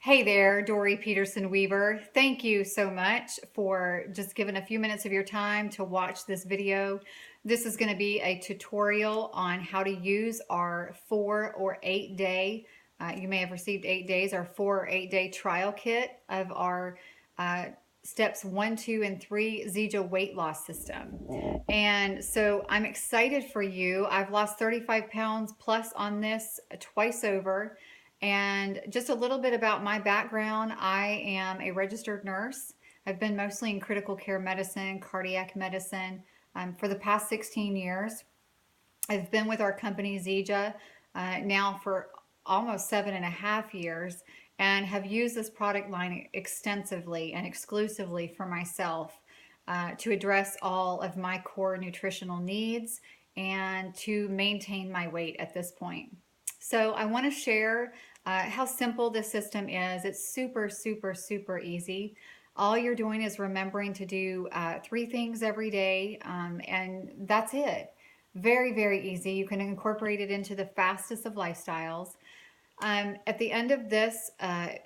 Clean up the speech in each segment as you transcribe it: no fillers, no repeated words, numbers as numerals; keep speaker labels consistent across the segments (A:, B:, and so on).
A: Hey there, Dory Peterson Weaver. Thank you so much for just giving a few minutes of your time to watch this video. This is going to be a tutorial on how to use our 4 or 8 day, you may have received 8 days, our 4 or 8 day trial kit of our uh, steps 1, 2, and 3 Zija weight loss system. And so I'm excited for you. I've lost 35 pounds plus on this twice over. And just a little bit about my background. I am a registered nurse. I've been mostly in critical care medicine, cardiac medicine for the past 16 years. I've been with our company Zija now for almost 7.5 years and have used this product line extensively and exclusively for myself to address all of my core nutritional needs and to maintain my weight at this point. So I want to share how simple this system is. It's super, super, super easy. All you're doing is remembering to do 3 things every day, and that's it. Very, very easy. You can incorporate it into the fastest of lifestyles. At the end of this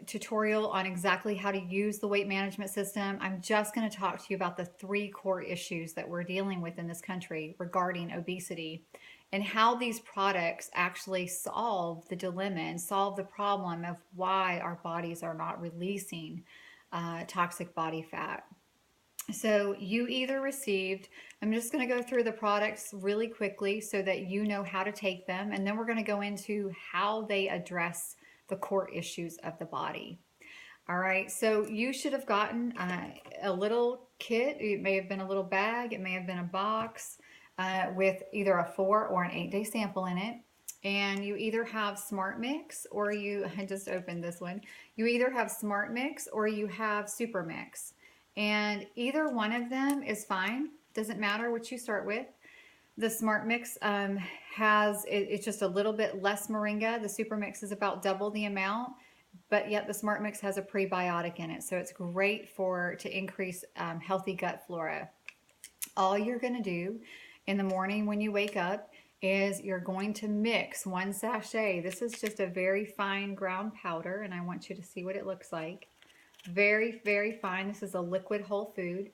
A: tutorial on exactly how to use the weight management system, I'm just going to talk to you about the 3 core issues that we're dealing with in this country regarding obesity and how these products actually solve the dilemma and solve the problem of why our bodies are not releasing toxic body fat. So you either received, I'm just going to go through the products really quickly so that you know how to take them, and then we're going to go into how they address the core issues of the body. All right, so you should have gotten a little kit. It may have been a little bag, it may have been a box with either a 4 or 8 day sample in it. And you either have Smart Mix or I just opened this one. You either have Smart Mix or you have Super Mix. And either one of them is fine. Doesn't matter what you start with. The Smart Mix it's just a little bit less moringa. The Super Mix is about double the amount, but yet the Smart Mix has a prebiotic in it. So it's great to increase healthy gut flora. All you're going to do in the morning when you wake up is you're going to mix 1 sachet. This is just a very fine ground powder, and I want you to see what it looks like. Very, very fine. This is a liquid whole food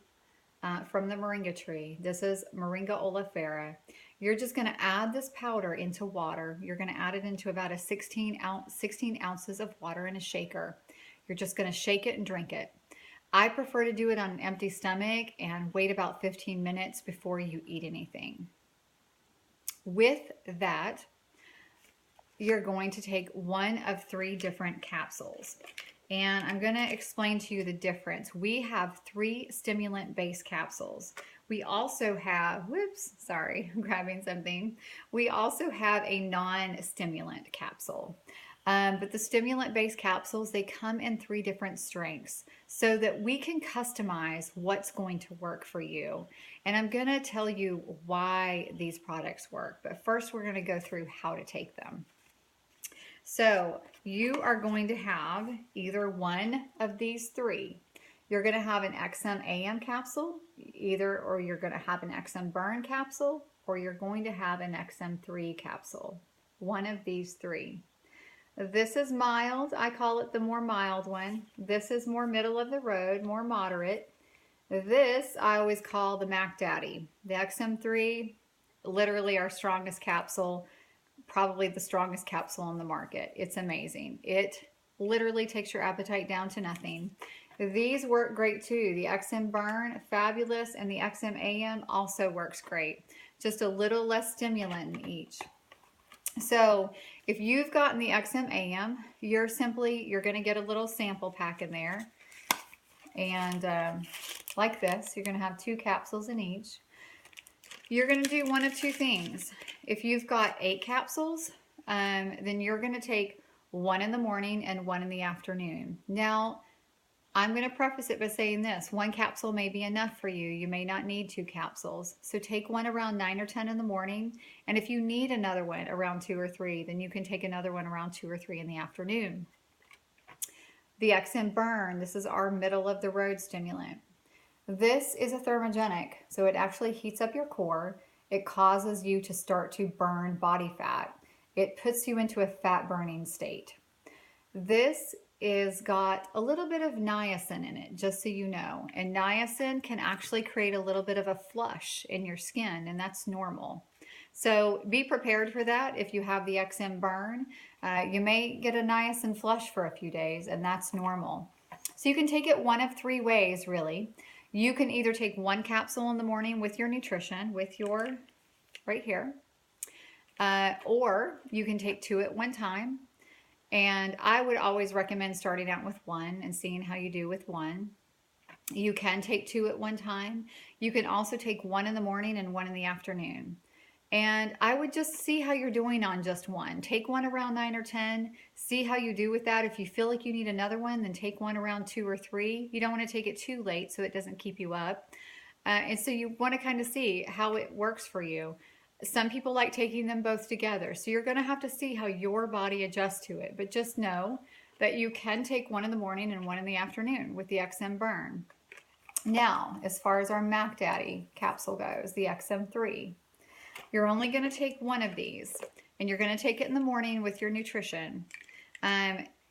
A: from the moringa tree. This is Moringa oleifera. You're just going to add this powder into water. You're going to add it into about 16 ounces of water in a shaker. You're just going to shake it and drink it. I prefer to do it on an empty stomach and wait about 15 minutes before you eat anything. With that, you're going to take one of 3 different capsules. And I'm going to explain to you the difference. We have 3 stimulant-based capsules. We also have, I'm grabbing something. We also have a non-stimulant capsule. But the stimulant-based capsules, they come in 3 different strengths so that we can customize what's going to work for you. And I'm going to tell you why these products work. But first, we're going to go through how to take them. So you are going to have either one of these 3. You're going to have an XM AM capsule, or you're going to have an XM Burn capsule, or you're going to have an XM3 capsule. One of these 3. This is mild. I call it the more mild one. This is more middle of the road, more moderate. This I always call the Mac Daddy. The XM3, literally our strongest capsule. Probably the strongest capsule on the market. It's amazing. It literally takes your appetite down to nothing. These work great too. The XM Burn, fabulous, and the XM AM also works great. Just a little less stimulant in each. So if you've gotten the XM AM, you're going to get a little sample pack in there. And like this, you're going to have 2 capsules in each. You're going to do one of 2 things. If you've got 8 capsules, then you're going to take 1 in the morning and 1 in the afternoon. Now, I'm going to preface it by saying this. 1 capsule may be enough for you. You may not need 2 capsules. So take one around 9 or 10 in the morning. And if you need another one around 2 or 3, then you can take another one around 2 or 3 in the afternoon. The XM Burn, this is our middle of the road stimulant. This is a thermogenic, so it actually heats up your core. It causes you to start to burn body fat. It puts you into a fat burning state. This is got a little bit of niacin in it, just so you know. And niacin can actually create a little bit of a flush in your skin, and that's normal. So be prepared for that. If you have the XM burn, you may get a niacin flush for a few days, and that's normal. So you can take it one of three ways, really. You can either take one capsule in the morning with your nutrition, with your right here, or you can take two at one time. And I would always recommend starting out with one and seeing how you do with one. You can take two at one time. You can also take one in the morning and one in the afternoon. And I would just see how you're doing on just one. Take one around 9 or 10. See how you do with that. If you feel like you need another one, then take one around 2 or 3. You don't want to take it too late so it doesn't keep you up. And so you want to kind of see how it works for you. Some people like taking them both together. So you're going to have to see how your body adjusts to it. But just know that you can take one in the morning and one in the afternoon with the XM Burn. Now, as far as our Mac Daddy capsule goes, the XM3, you're only going to take one of these, and you're going to take it in the morning with your nutrition.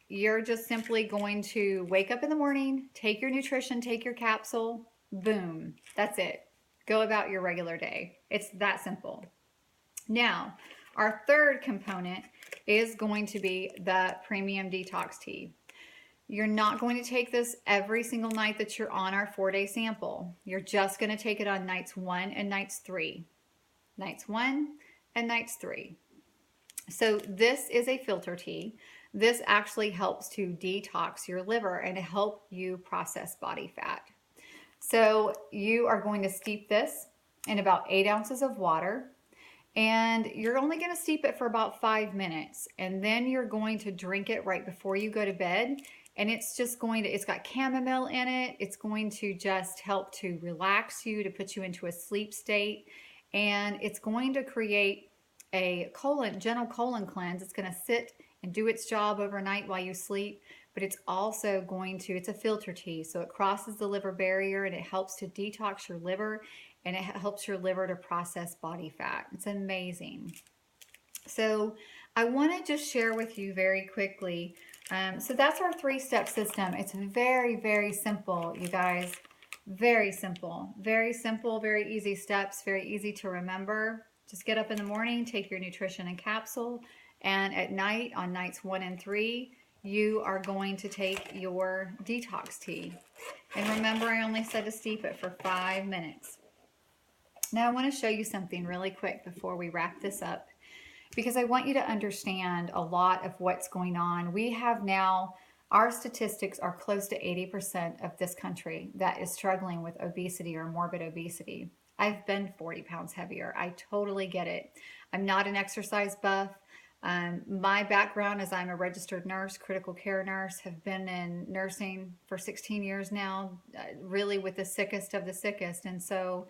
A: You're just simply going to wake up in the morning, take your nutrition, take your capsule, boom, that's it. Go about your regular day. It's that simple. Now, our third component is going to be the Premium Detox Tea. You're not going to take this every single night that you're on our 4-day sample. You're just going to take it on nights 1 and nights 3. Nights 1 and nights 3. So this is a filter tea. This actually helps to detox your liver and to help you process body fat. So you are going to steep this in about 8 ounces of water, and you're only going to steep it for about 5 minutes, and then you're going to drink it right before you go to bed. And it's just going to, it's got chamomile in it. It's going to just help to relax you, to put you into a sleep state. And it's going to create a gentle colon cleanse. It's going to sit and do its job overnight while you sleep. But it's also going to, it's a filter tea. So it crosses the liver barrier and it helps to detox your liver, and it helps your liver to process body fat. It's amazing. So I want to just share with you very quickly. So that's our 3-step system. It's very, very simple, you guys. Very simple, very easy steps, very easy to remember. Just get up in the morning, take your nutrition and capsule, and at night, on nights 1 and 3, you are going to take your detox tea. And remember, I only said to steep it for 5 minutes. Now I want to show you something really quick before we wrap this up, because I want you to understand a lot of what's going on. We have now, our statistics are close to 80% of this country that is struggling with obesity or morbid obesity. I've been 40 pounds heavier. I totally get it. I'm not an exercise buff. My background is I'm a registered nurse, critical care nurse, have been in nursing for 16 years now, really with the sickest of the sickest. And so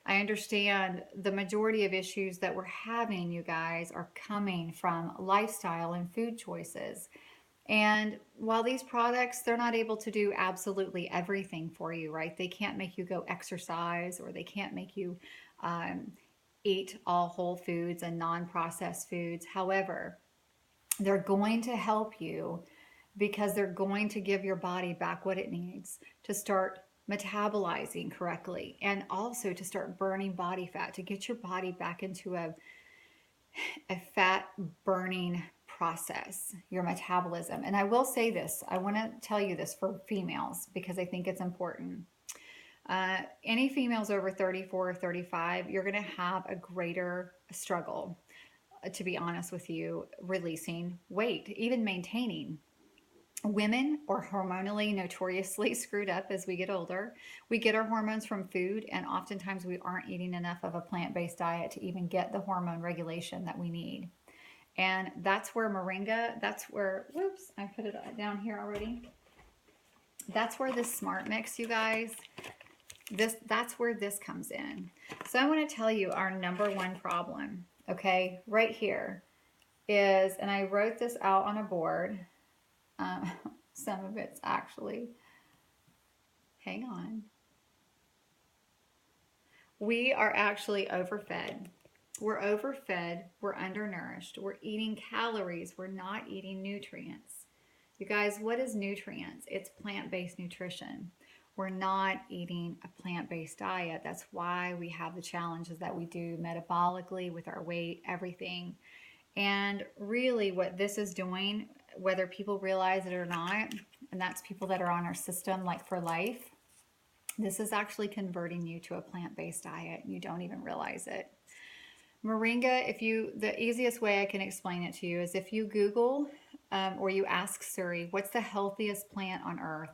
A: I understand the majority of issues that we're having, you guys, are coming from lifestyle and food choices. And while these products, they're not able to do absolutely everything for you, right? They can't make you go exercise, or they can't make you eat all whole foods and non-processed foods. However, they're going to help you because they're going to give your body back what it needs to start metabolizing correctly, and also to start burning body fat, to get your body back into a fat burning process, your metabolism. And I will say this, I want to tell you this for females because I think it's important. Any females over 34 or 35, you're going to have a greater struggle, to be honest with you, releasing weight, even maintaining. Women are hormonally notoriously screwed up as we get older. We get our hormones from food, and oftentimes we aren't eating enough of a plant-based diet to even get the hormone regulation that we need. And that's where moringa, that's where, whoops, I put it down here already. That's where this Smart Mix, you guys, that's where this comes in. So I want to tell you our number one problem, okay, right here is, and I wrote this out on a board. Some of it's actually, hang on. We are actually overfed. We're overfed, we're undernourished, we're eating calories, we're not eating nutrients. You guys, what is nutrients? It's plant-based nutrition. We're not eating a plant-based diet. That's why we have the challenges that we do metabolically with our weight, everything. And really, what this is doing, whether people realize it or not, and that's people that are on our system like for life, this is actually converting you to a plant-based diet. You don't even realize it. Moringa, the easiest way I can explain it to you is if you Google or you ask Siri, what's the healthiest plant on earth?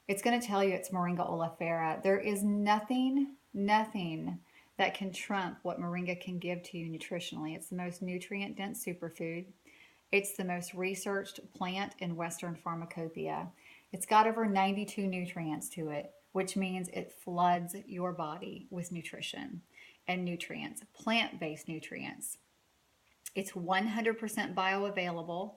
A: It's going to tell you it's Moringa oleifera. There is nothing that can trump what Moringa can give to you nutritionally. It's the most nutrient-dense superfood. It's the most researched plant in Western pharmacopoeia. It's got over 92 nutrients to it, which means it floods your body with nutrition and nutrients, plant-based nutrients. It's 100% bioavailable,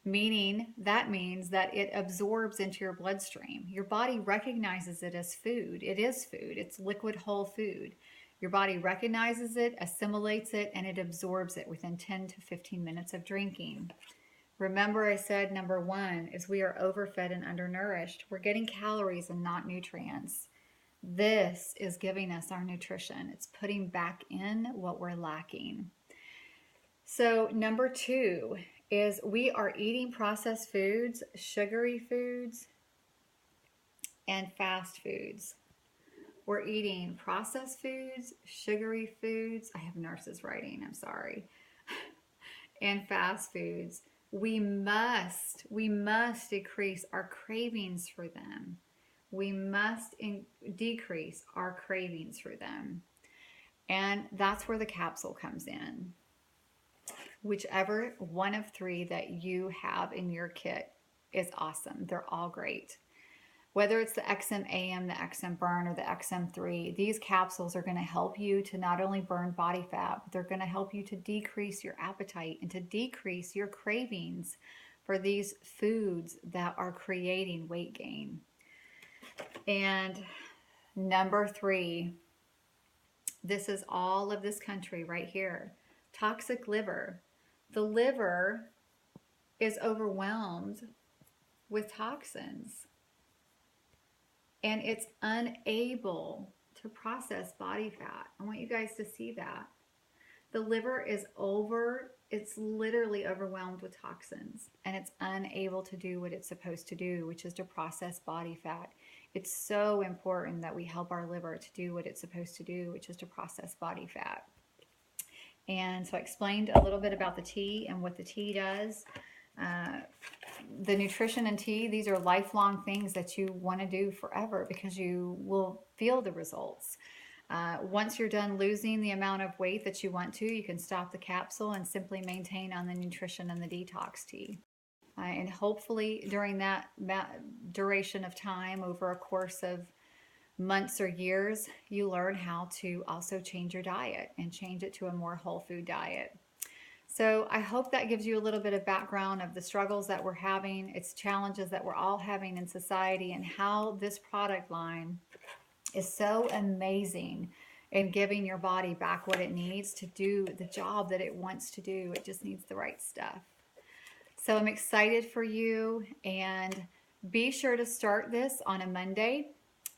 A: meaning that means that it absorbs into your bloodstream. Your body recognizes it as food. It is food. It's liquid whole food. Your body recognizes it, assimilates it, and it absorbs it within 10 to 15 minutes of drinking. Remember, I said number one is we are overfed and undernourished. We're getting calories and not nutrients. This is giving us our nutrition. It's putting back in what we're lacking. So number two is we are eating processed foods, sugary foods, and fast foods. We're eating processed foods, sugary foods. I have nurses writing, I'm sorry. And fast foods. We must decrease our cravings for them. We must decrease our cravings for them. And that's where the capsule comes in. Whichever one of three that you have in your kit is awesome. They're all great. Whether it's the XM-AM, the XM Burn, or the XM3, these capsules are going to help you to not only burn body fat, but they're going to help you to decrease your appetite and to decrease your cravings for these foods that are creating weight gain. And number three, this is all of this country right here. Toxic liver. The liver is overwhelmed with toxins and it's unable to process body fat. I want you guys to see that. The liver is it's literally overwhelmed with toxins and it's unable to do what it's supposed to do, which is to process body fat. It's so important that we help our liver to do what it's supposed to do, which is to process body fat. And so I explained a little bit about the tea and what the tea does. The nutrition and tea, these are lifelong things that you want to do forever because you will feel the results. Once you're done losing the amount of weight that you want to, you can stop the capsule and simply maintain on the nutrition and the detox tea. And hopefully during that duration of time, over a course of months or years, you learn how to also change your diet and change it to a more whole food diet. So I hope that gives you a little bit of background of the struggles that we're having, its challenges that we're all having in society, and how this product line is so amazing in giving your body back what it needs to do the job that it wants to do. It just needs the right stuff. So I'm excited for you, and be sure to start this on a Monday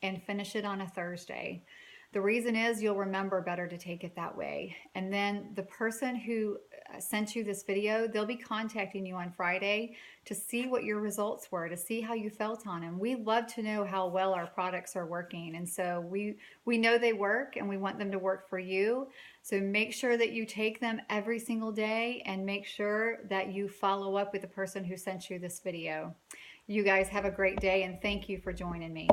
A: and finish it on a Thursday. The reason is you'll remember better to take it that way. And then the person who sent you this video, they'll be contacting you on Friday to see what your results were, to see how you felt on them. We love to know how well our products are working. And so we know they work and we want them to work for you. So make sure that you take them every single day and make sure that you follow up with the person who sent you this video. You guys have a great day and thank you for joining me.